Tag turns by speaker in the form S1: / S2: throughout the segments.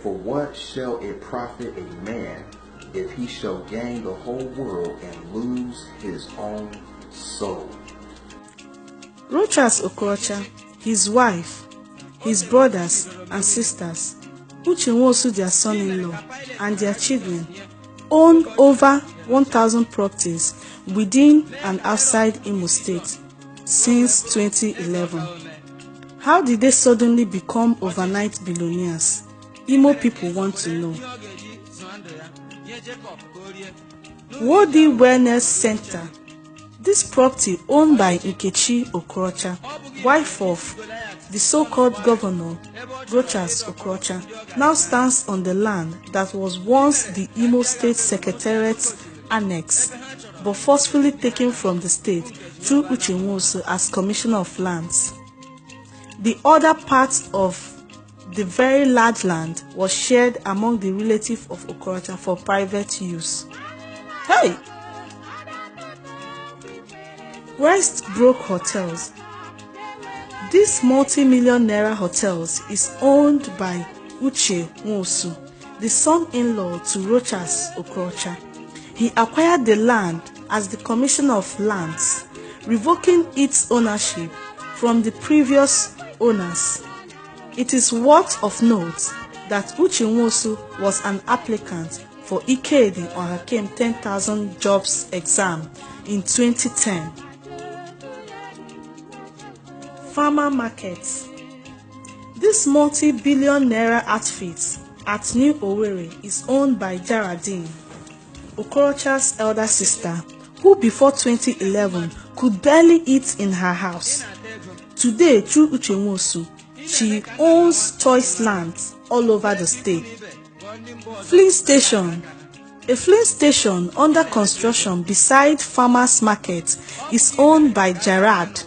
S1: For what shall it profit a man if he shall gain the whole world and lose his own soul?
S2: Rochas Okorocha, his wife, his brothers and sisters, Uche Nwosu, their son-in-law, and their children own over 1,000 properties within and outside Imo State since 2011. How did they suddenly become overnight billionaires? Imo people want to know. Wodi Wellness Center. This property, owned by Nkechi Okorocha, wife of the so-called governor, Rochas Okorocha, now stands on the land that was once the Imo State Secretariat's annex, but forcefully taken from the state through Uche Nwosu as Commissioner of Lands. The other part of the very large land was shared among the relatives of Okorocha for private use. Hey! Westbrook Hotels. This multi-million naira hotels is owned by Uche Nwosu, the son-in-law to Rochas Okorocha. He acquired the land as the Commissioner of Lands, revoking its ownership from the previous owners. It is worth of note that Uche Nwosu was an applicant for Ikedi Ohakem 10,000 jobs exam in 2010. Farmer markets. This multi-billion naira outfit at New Owerri is owned by Geraldine, Okorocha's elder sister, who before 2011 could barely eat in her house. Today, through Uche Nwosu, she owns choice lands all over the state. Filling station. A filling station under construction beside Farmers Market is owned by Gerard,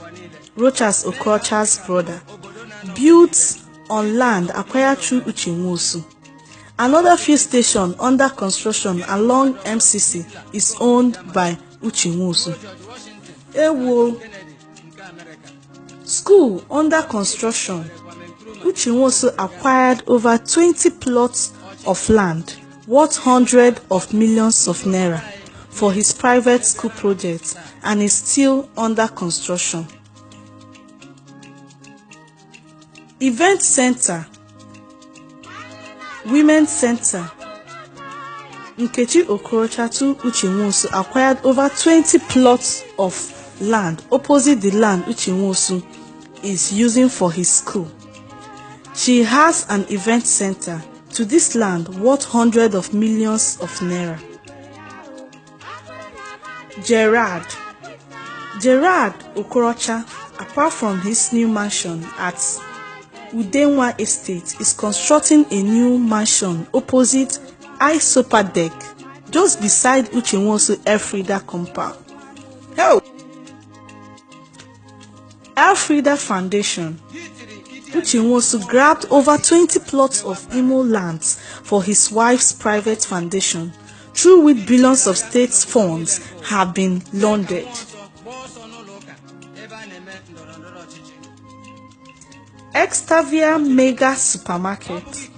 S2: Rochas Okorocha's brother, built on land acquired through Uche Nwosu. Another fuel station under construction along MCC is owned by Uche Nwosu. Ewo. School under construction. Uche Nwosu acquired over 20 plots of land worth hundreds of millions of naira for his private school project and is still under construction. Event Center, Women's Center. Nkechi Okorocha to Uche Nwosu acquired over 20 plots of land opposite the land Uche Nwosu is using for his school. She has an event center to this land worth hundreds of millions of naira. Gerard Okorocha, apart from his new mansion at Udenwa Estate, is constructing a new mansion opposite Isopa Deck, just beside Uche Nwosu Elfrida compound. Help! Elfrida Foundation. Uche Nwosu grabbed over 20 plots of Imo lands for his wife's private foundation, through which billions of state funds have been laundered. Extavia Mega Supermarket.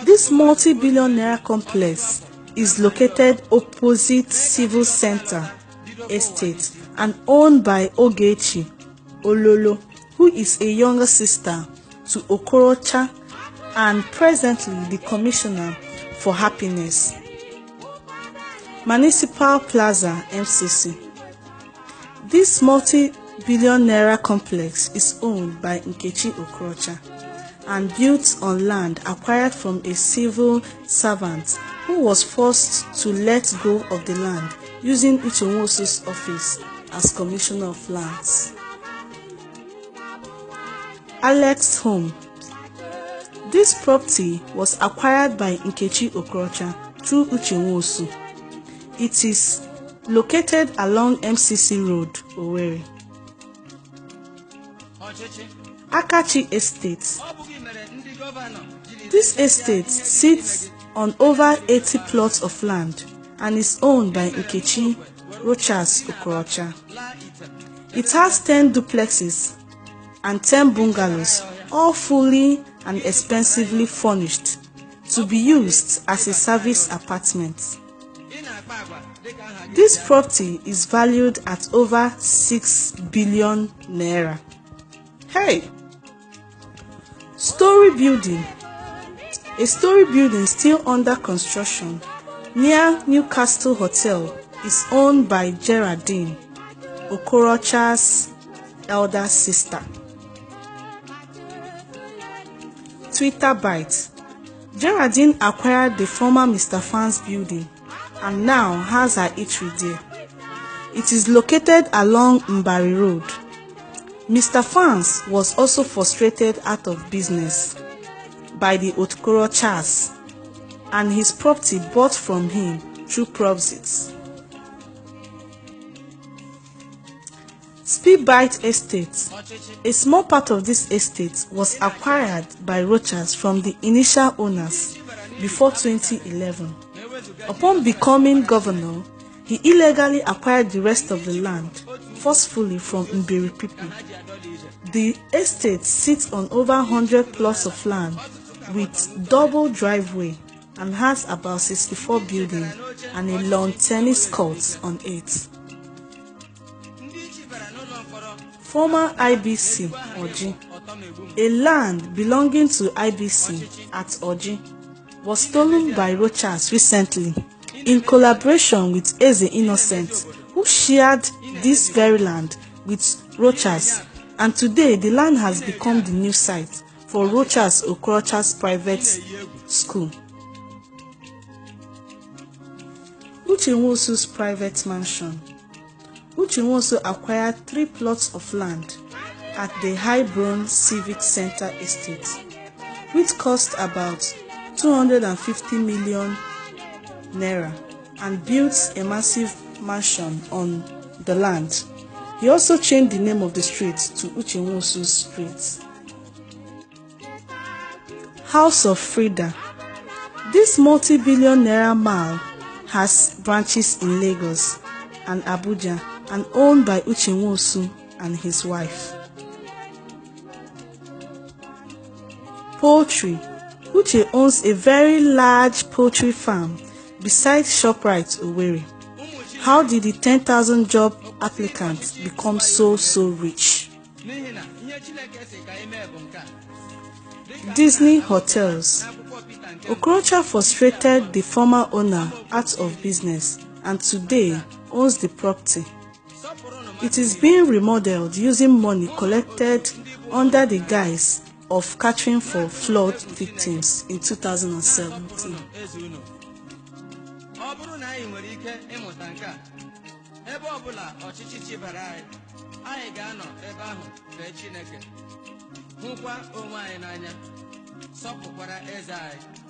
S2: This multi-billion naira complex is located opposite Civil Center Estate and owned by Ogechi Ololo, who is a younger sister to Okorocha and presently the Commissioner for Happiness. Municipal Plaza MCC. This multi-billion naira complex is owned by Nkechi Okorocha and built on land acquired from a civil servant who was forced to let go of the land using Uche Nwosu's office as Commissioner of Lands. Alex Home. This property was acquired by Nkechi Okorocha through Uche Nwosu. It is located along MCC Road, Owerri. Akachi Estate. This estate sits on over 80 plots of land and is owned by Nkechi Rochas Okorocha. It has 10 duplexes and 10 bungalows, all fully and expensively furnished, to be used as a service apartment. This property is valued at over 6 billion naira. Hey! Story building. A story building still under construction near Newcastle Hotel is owned by Geraldine, Okorocha's elder sister. Twitter bite. Geraldine acquired the former Mr. Fan's building and now has her eatery there. It is located along Mbari Road. Mr. Fan's was also frustrated out of business by the Okorochas and his property bought from him through proxies. Speedbite Estate. A small part of this estate was acquired by Rochas from the initial owners before 2011. Upon becoming governor, he illegally acquired the rest of the land forcefully from Mbiri people. The estate sits on over 100 plots of land with double driveway and has about 64 buildings and a lawn tennis court on it. Former IBC Oji. A land belonging to IBC at Oji was stolen by Rochas recently in collaboration with Eze Innocent, who shared this very land with Rochas, and today the land has become the new site for Rochas Okorocha's private school. Uche Nwosu's private mansion. Uche Nwosu acquired 3 plots of land at the Highbrown Civic Center estate, which cost about 250 million naira, and built a massive mansion on the land. He also changed the name of the street to Uche Nwosu Street. House of Frida. This multi-billion naira mall has branches in Lagos and Abuja and owned by Uche Nwosu and his wife. Poultry. Uche owns a very large poultry farm beside ShopRite Owerri. How did the 10,000 job applicants become so rich? Disney Hotels. Okorocha frustrated the former owner out of business and today owns the property. It is being remodeled using money collected under the guise of catering for flood victims in 2017.
S3: Hụkwa onwe anyị n'anya, sọpụkwara eze anyị.